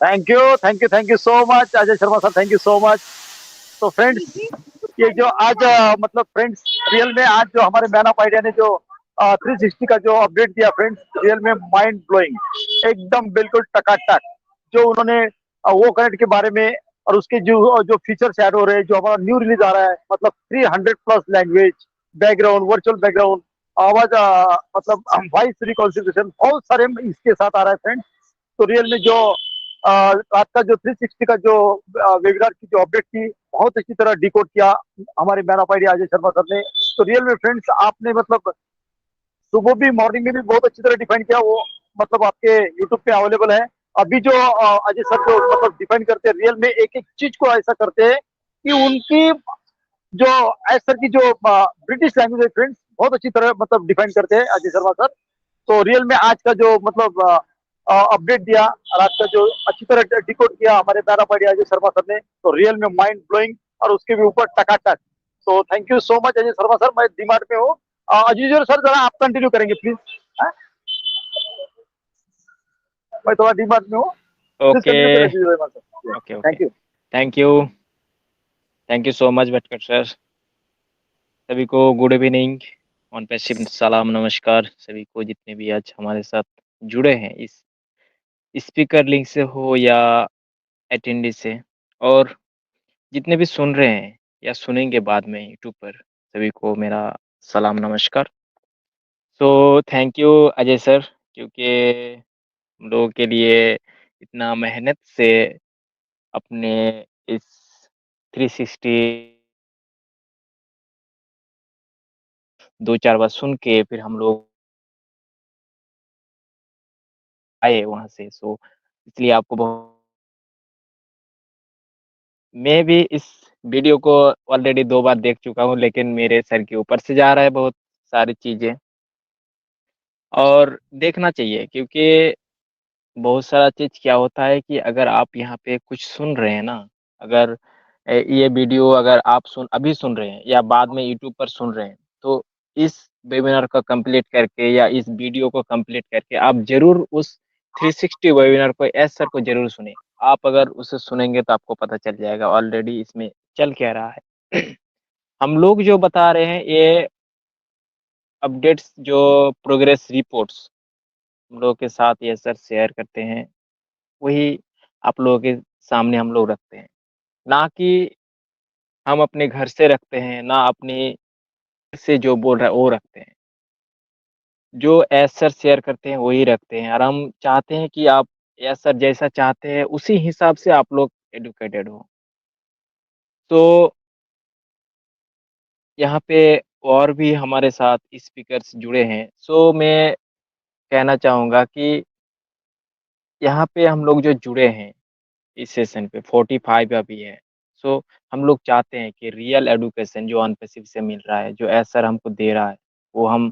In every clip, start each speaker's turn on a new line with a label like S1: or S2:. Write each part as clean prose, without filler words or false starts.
S1: Thank you so much Ajay Sharma sir, thank you so much. तो friends, ये जो आज मतलब फ्रेंड्स, रियल में आज जो हमारे मैन ऑफ आइडिया ने जो 360 का जो अपडेट दिया फ्रेंड्स, रियल में माइंड ब्लोइंग, एकदम बिल्कुल टकाटक। जो उन्होंने वो कनेक्ट के बारे में और उसके जो जो फीचर्स ऐड हो रहे हैं, जो हमारा न्यू रिलीज आ रहा है, मतलब 300 plus language, background, virtual background, आवाज, मतलब वॉइस रिकॉन्फ़िगरेशन, बहुत सारे इसके साथ आ रहा है फ्रेंड्स। तो रियल में जो रात का जो 360 का जो वेबिनार की जो अपडेट थी, बहुत अच्छी तरह डिकोड किया हमारे man of idea Ajay Sharma sir ने। तो रियल में फ्रेंड्स, आपने मतलब सुबह भी मॉर्निंग में भी बहुत अच्छी तरह डिफाइन किया वो, मतलब आपके यूट्यूब पे अवेलेबल है। अभी जो अजय सर जो मतलब डिफाइन करते हैं, रियल में एक एक चीज को ऐसा करते हैं कि उनकी जो एज सर की जो ब्रिटिश लैंग्वेज है फ्रेंड्स, बहुत अच्छी तरह मतलब डिफाइन करते हैं अजय शर्मा सर। तो रियल में आज का जो मतलब अपडेट दिया, रात का जो अच्छी तरह डिकोड किया हमारे पैरा पढ़िया अजय शर्मा सर ने, तो रियल में माइंड ब्लोइंग, और उसके भी ऊपर टकाटक। तो thank you so much Ajay Sharma sir, मैं दिमाग में हूँ। अजीजर सर, जरा आप कंटिन्यू करेंगे प्लीज। मैं थोड़ा दिमाग में हूँ, प्लीज
S2: ओके।
S1: कंटिन्यू करें Azizur sir.
S2: Okay. Okay.
S1: Thank you.
S2: Thank you. Thank you so much Bhatkar sir. सभी को गुड इवनिंग, ऑन पैसिव सलाम नमस्कार सभी को जितने भी आज हमारे साथ जुड़े हैं इस स्पीकर लिंक से हो या अटेंडी से, और जितने भी सुन रहे हैं या सुनेंगे बाद में यूट्यूब पर, सभी को मेरा सलाम नमस्कार। So thank you Ajay sir, क्योंकि हम लोगों के लिए इतना मेहनत से अपने इस 360 2-4 बार सुन के फिर हम लोग आए वहाँ से। सो इसलिए आपको बहुत, मैं भी इस वीडियो को ऑलरेडी 2 बार देख चुका हूँ, लेकिन मेरे सर के ऊपर से जा रहा है बहुत सारी चीज़ें, और देखना चाहिए, क्योंकि बहुत सारा चीज़ क्या होता है कि अगर आप यहाँ पे कुछ सुन रहे हैं ना, अगर ये वीडियो अगर आप अभी सुन रहे हैं या बाद में यूट्यूब पर सुन रहे हैं, तो इस वेबिनार को कंप्लीट करके या इस वीडियो को कंप्लीट करके आप ज़रूर उस 360 वेबिनार को एस सर को ज़रूर सुनें। आप अगर उसे सुनेंगे तो आपको पता चल जाएगा ऑलरेडी इसमें चल क्या रहा है। हम लोग जो बता रहे हैं ये अपडेट्स, जो प्रोग्रेस रिपोर्ट्स हम लोगों के साथ ये सर शेयर करते हैं, वही आप लोगों के सामने हम लोग रखते हैं। ना कि हम अपने घर से रखते हैं, ना अपने से जो बोल रहा है वो रखते हैं। जो एस सर शेयर करते हैं वही रखते हैं, और हम चाहते हैं कि आप एस सर जैसा चाहते हैं उसी हिसाब से आप लोग एडुकेटेड हो। तो यहाँ पे और भी हमारे साथ स्पीकर्स जुड़े हैं। सो मैं कहना चाहूँगा कि यहाँ पे हम लोग जो जुड़े हैं इस सेशन पे 45 अभी है। सो हम लोग चाहते हैं कि रियल एडुकेशन जो अनपेसिव से मिल रहा है, जो एस सर हमको दे रहा है, वो हम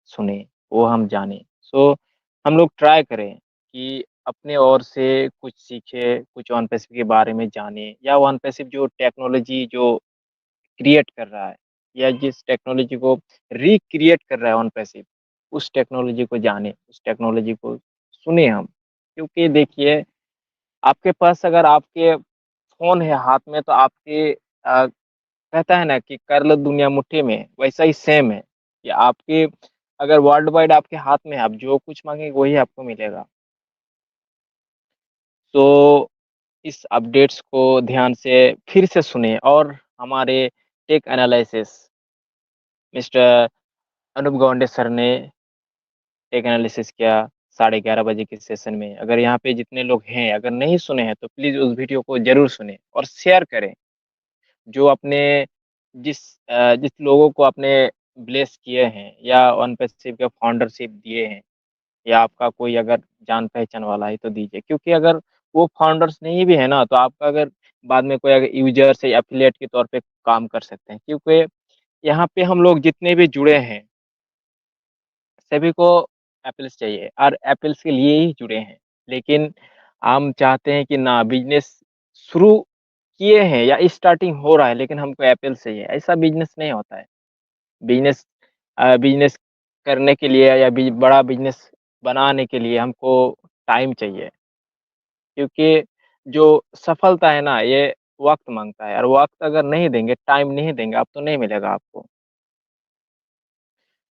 S2: सुने, वो हम जाने। सो हम लोग ट्राई करें कि अपने ओर से कुछ सीखे, कुछ अनपेसिव के बारे में जाने, या वो अनपेसिव जो टेक्नोलॉजी जो क्रिएट कर रहा है, या जिस टेक्नोलॉजी को रिक्रिएट कर रहा है अनपेसिव, उस टेक्नोलॉजी को जाने, उस टेक्नोलॉजी को सुने हम। क्योंकि देखिए, आपके पास अगर आपके फ़ोन है हाथ में, तो आपके कहता है ना कि कर लो दुनिया मुट्ठी में, वैसा ही सेम है कि आपके अगर वर्ल्ड वाइड आपके हाथ में है, आप जो कुछ माँगेंगे वही आपको मिलेगा। तो इस अपडेट्स को ध्यान से फिर से सुनें, और हमारे tech analysis mister Anup Gaunde sir ने टेक एनालिसिस किया 11:30 बजे के सेशन में। अगर यहाँ पे जितने लोग हैं, अगर नहीं सुने हैं, तो प्लीज़ उस वीडियो को ज़रूर सुनें और शेयर करें। जो अपने जिस जिस लोगों को आपने ब्लेस किए हैं या अनपेसिव के फाउंडरशिप दिए हैं, या आपका कोई अगर जान-पहचान वाला है तो दीजिए। क्योंकि अगर वो फाउंडर्स नहीं भी है ना, तो आपका अगर बाद में कोई अगर यूज़र्स या एफ़िलिएट के तौर पे काम कर सकते हैं। क्योंकि यहाँ पे हम लोग जितने भी जुड़े हैं, सभी को एप्पल्स चाहिए और एप्पल्स के लिए ही जुड़े हैं। लेकिन हम चाहते हैं कि ना, बिज़नेस शुरू किए हैं या स्टार्टिंग हो रहा है, लेकिन हमको एप्पल चाहिए, ऐसा बिज़नेस नहीं होता है। बिज़नेस बिज़नेस करने के लिए या बड़ा बिज़नेस बनाने के लिए हमको टाइम चाहिए। क्योंकि जो सफलता है ना, ये वक़्त माँगता है और वक़्त अगर नहीं देंगे, टाइम नहीं देंगे आप, तो नहीं मिलेगा आपको।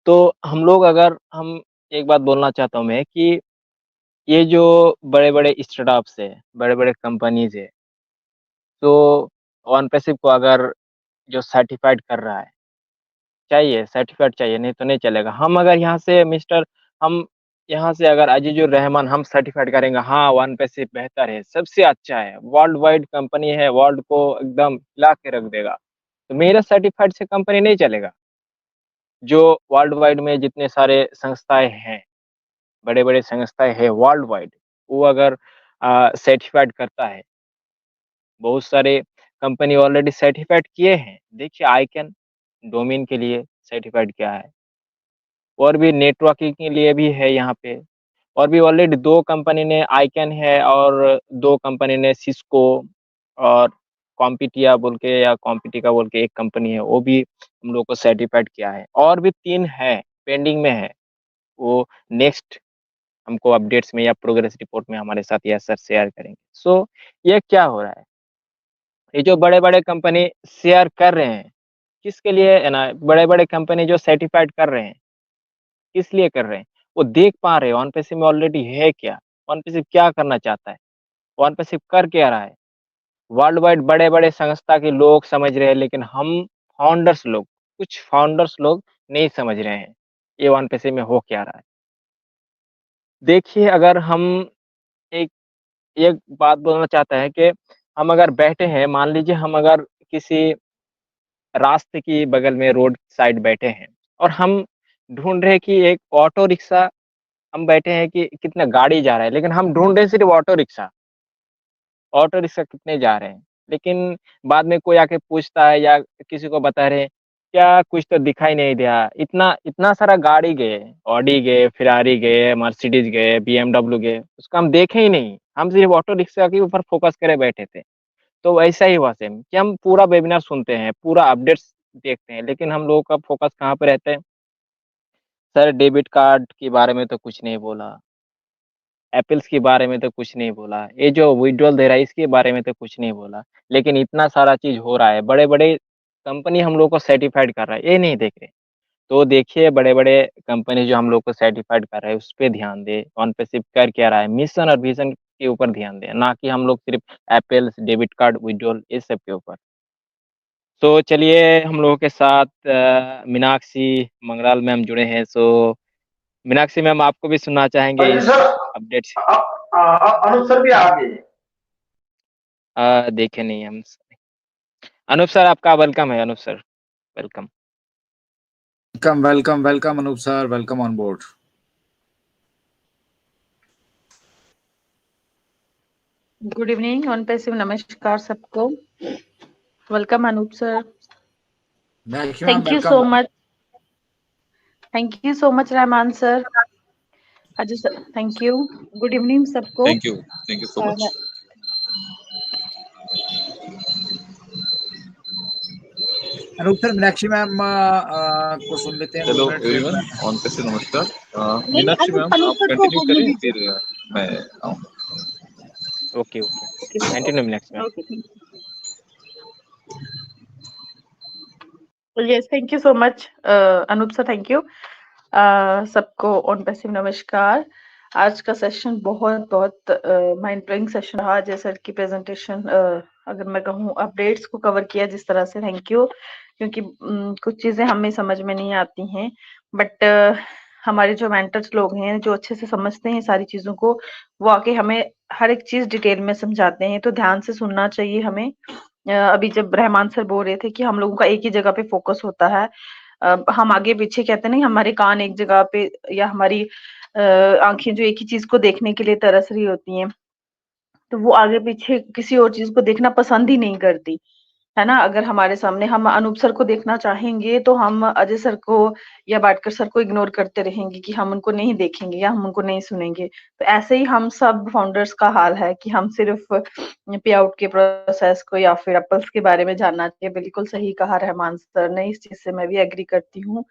S2: तो हम एक बात बोलना चाहता हूँ मैं कि ये जो बड़े-बड़े स्टार्टअप्स है, बड़े-बड़े कंपनीज़ है, तो OnePassive को अगर जो सर्टिफ़ाइड कर रहा है, सर्टिफ़ाइड चाहिए, नहीं तो नहीं चलेगा। हम यहाँ से अगर अजीज़ुर रहमान हम सर्टिफ़ाइड करेंगे, हाँ, OnePassive बेहतर है, सबसे अच्छा है, वर्ल्ड वाइड कंपनी है, वर्ल्ड को एकदम हिला के रख देगा, तो मेरा सर्टिफ़ाइड से कंपनी नहीं चलेगा। जो वर्ल्ड वाइड में जितने सारे संस्थाएँ हैं, बड़े-बड़े संस्थाएँ हैं वर्ल्ड वाइड, वो अगर सर्टिफ़ाइड करता है, बहुत सारे कंपनी ऑलरेडी सर्टिफ़ाइड किए हैं। देखिए आईकैन डोमेन के लिए सर्टिफ़ाइड किया है और भी नेटवर्किंग के लिए भी है यहाँ पे और भी ऑलरेडी 2 कंपनी ने आईकैन है और 2 कंपनी ने सिस्को और कॉम्पिटिया बोल के या कॉम्पिटिका बोल के एक कंपनी है, वो भी हम लोग को सर्टिफ़ाइड किया है और भी 3 है, पेंडिंग में है। वो नेक्स्ट हमको अपडेट्स में या प्रोग्रेस रिपोर्ट में हमारे साथ यह सर शेयर करेंगे। सो ये क्या हो रहा है? ये जो बड़े-बड़े कंपनी शेयर कर रहे हैं, किसके लिए है ना? बड़े-बड़े कंपनी जो सर्टिफ़ाइड कर रहे हैं, किस लिए कर रहे हैं? वो देख पा रहे हैं OnePassive में ऑलरेडी है क्या? OnePassive क्या करना चाहता है? OnePassive कर क्या रहा है? वर्ल्ड वाइड बड़े-बड़े संस्था के लोग समझ रहे हैं, लेकिन हम कुछ फाउंडर्स लोग नहीं समझ रहे हैं, ये OnePassive में हो क्या रहा है? देखिए, अगर हम एक एक बात बोलना चाहते हैं कि हम अगर बैठे हैं, मान लीजिए हम अगर किसी रास्ते की बगल में रोड साइड बैठे हैं और हम ढूँढ रहे हैं कि एक ऑटो रिक्शा हम बैठे हैं कि कितना गाड़ी जा रहा है, लेकिन हम ढूँढ रहे हैं सिर्फ़ ऑटो रिक्शा कितने जा रहे हैं। लेकिन बाद में कोई आके पूछता है या किसी को बता रहे हैं, क्या कुछ तो दिखाई नहीं दिया, इतना इतना सारा गाड़ी गए, ऑडी गए, फेरारी गए, मर्सिडीज़ गए, बीएमडब्ल्यू गए, उसको हम देखे ही नहीं। हम सिर्फ़ ऑटो रिक्शा के ऊपर फ़ोकस करे बैठे थे। तो वैसा ही हुआ सेम कि हम पूरा वेबिनार सुनते हैं, पूरा अपडेट्स देखते हैं, लेकिन हम लोगों का फ़ोकस कहाँ पे रहता है? सर डेबिट कार्ड के बारे में तो कुछ नहीं बोला, एप्पल्स के बारे में तो कुछ नहीं बोला, ये जो विड्रॉल दे रहा है इसके बारे में तो कुछ नहीं बोला। लेकिन इतना सारा चीज़ हो रहा है, बड़े-बड़े कंपनी हम लोग को सर्टिफ़ाइड कर रहा है, ये नहीं देख रहे। तो देखिए बड़े-बड़े कंपनी जो हम लोग को सर्टिफ़ाइड कर रहा है, उस पे ध्यान दें, OnePassive कर क्या रहा है, मिशन और विज़न के ऊपर ध्यान दें, ना कि हम लोग सिर्फ़ एप्पल्स, डेबिट कार्ड, विड्रॉल इस सब के ऊपर। तो चलिए हम लोगों के साथ मीनाक्षी मंगराल मैम जुड़े हैं, सो मीनाक्षी मैम आपको भी सुनना चाहेंगे
S1: जी
S2: इस
S1: सर,
S2: अपडेट्स
S1: अनूप सर भी आ गए।
S2: देखे नहीं हम अनूप सर आपका वेलकम है Anup sir, welcome.
S3: Welcome, Anup sir. Welcome on board.
S4: Good evening OnePassive, नमस्कार सबको। Welcome Anup sir. Thank you so much. Thank you so much Rahman sir, Ajay sir, thank you. Good evening सबको।
S5: Thank you so much.
S3: Anoop sir, Meenakshi ma'am को सुन लेते हैं।
S5: Hello everyone, OnePassive नमस्कार। Meenakshi ma'am आप continue करें फिर मैं आऊँगा।
S2: Okay continue Meenakshi ma'am.
S4: Yes, thank you so much Anoop sir, thank you. सबको OnePassive नमस्कार। आज का सेशन बहुत बहुत माइंड ब्लोइंग सेशन रहा। अजय सर की प्रेजेंटेशन, अगर मैं कहूँ अपडेट्स को कवर किया जिस तरह से, थैंक यू। क्योंकि कुछ चीजें हमें समझ में नहीं आती हैं, बट हमारे जो मेंटर्स लोग हैं जो अच्छे से समझते हैं सारी चीजों को, वो आके हमें हर एक चीज डिटेल में समझाते हैं, तो ध्यान से सुनना चाहिए हमें। अभी जब रहमान सर बोल रहे थे कि हम लोगों का एक ही जगह पे फोकस होता है, हम आगे पीछे कहते नहीं, हमारे कान एक जगह पे या हमारी आंखें जो एक ही चीज को देखने के लिए तरस रही होती हैं, तो वो आगे पीछे किसी और चीज को देखना पसंद ही नहीं करती है ना। अगर हमारे सामने हम अनूप सर को देखना चाहेंगे तो हम अजय सर को या बाटकर सर को इग्नोर करते रहेंगे कि हम उनको नहीं देखेंगे या हम उनको नहीं सुनेंगे। तो ऐसे ही हम सब फाउंडर्स का हाल है कि हम सिर्फ पे आउट के प्रोसेस को या फिर एप्पल्स के बारे में जानना चाहिए। बिल्कुल सही कहा रहमान सर ने, इस चीज से मैं भी एग्री करती हूँ।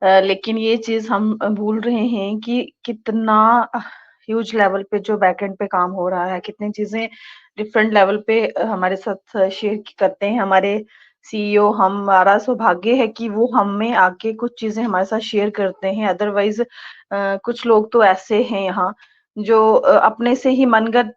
S4: लेकिन ये चीज हम भूल रहे हैं कि कितना ह्यूज लेवल पे जो बैकएंड पे काम हो रहा है, कितनी चीजें डिफरेंट लेवल पे हमारे साथ शेयर करते हैं हमारे सीईओ। हमारा सौभाग्य है कि वो हमें आके कुछ चीजें हमारे साथ शेयर करते हैं। अदरवाइज कुछ लोग तो ऐसे हैं यहाँ जो अपने से ही मनगढ़ंत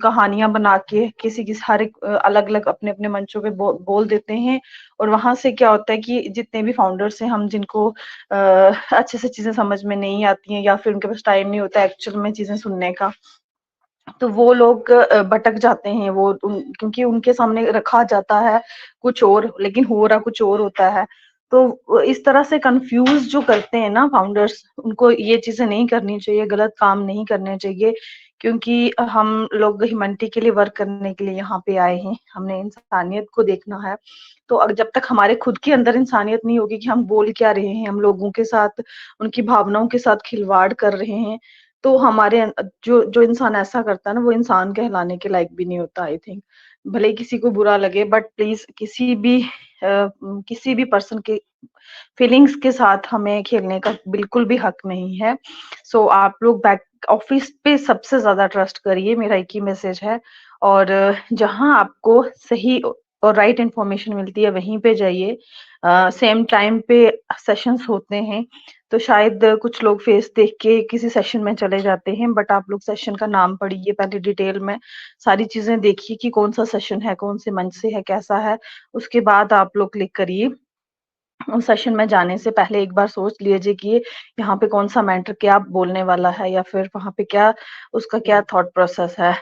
S4: कहानियां बना के किसी किसी हर एक अलग अलग अपने अपने मंचों पे बोल देते हैं। और वहां से क्या होता है कि जितने भी फाउंडर्स हैं, हम जिनको अच्छे से चीजें समझ में नहीं आती हैं या फिर उनके पास टाइम नहीं होता एक्चुअल में चीजें सुनने का, तो वो लोग भटक जाते हैं। क्योंकि उनके सामने रखा जाता है कुछ और, लेकिन हो रहा कुछ और होता है। तो इस तरह से कंफ्यूज जो करते हैं ना फाउंडर्स, उनको ये चीजें नहीं करनी चाहिए, गलत काम नहीं करने चाहिए। क्योंकि हम लोग ह्यूमैनिटी के लिए वर्क करने के लिए यहाँ पे आए हैं, हमने इंसानियत को देखना है। तो जब तक हमारे खुद के अंदर इंसानियत नहीं होगी कि हम बोल क्या रहे हैं, हम लोगों के साथ उनकी भावनाओं के साथ खिलवाड़ कर रहे हैं, तो हमारे जो जो इंसान ऐसा करता है ना, वो इंसान कहलाने के लायक भी नहीं होता। आई थिंक भले ही किसी को बुरा लगे, बट प्लीज किसी भी पर्सन के फीलिंग्स के साथ हमें खेलने का बिल्कुल भी हक नहीं है। सो आप लोग बैक ऑफिस पे सबसे ज्यादा ट्रस्ट करिए, मेरा एक ही मैसेज है। और जहां आपको सही और राइट इंफॉर्मेशन मिलती है वहीं पे जाइए। सेम टाइम पे सेशंस होते हैं, तो शायद कुछ लोग फेस देख के किसी सेशन में चले जाते हैं, बट आप लोग सेशन का नाम पढ़िए पहले, डिटेल में सारी चीजें देखिए कि कौन सा सेशन है, कौन से मंच से है, कैसा है। उसके बाद आप लोग क्लिक करिए। उस सेशन में जाने से पहले एक बार सोच लीजिए कि यहाँ पे कौन सा मेंटर क्या बोलने वाला है, या फिर वहां पे क्या उसका क्या थॉट प्रोसेस है।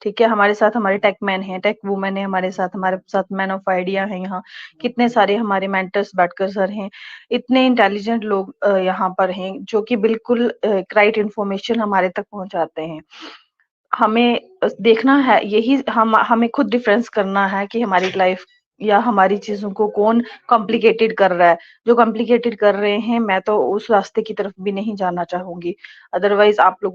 S4: ठीक है, हमारे साथ हमारे टेक मैन है, टेक वुमेन है, हमारे साथ मैन ऑफ आइडिया है। यहाँ कितने सारे हमारे मेंटर्स बैठकर सर हैं, इतने इंटेलिजेंट लोग यहाँ पर हैं जो कि बिल्कुल राइट इंफॉर्मेशन हमारे तक पहुंचाते हैं। हमें देखना है यही, हमें खुद डिफरेंस करना है कि हमारी लाइफ या हमारी चीजों को कौन कॉम्प्लिकेटेड कर रहा है। जो कॉम्प्लिकेटेड कर रहे हैं, मैं तो उस रास्ते की तरफ भी नहीं जाना चाहूंगी। अदरवाइज आप लोग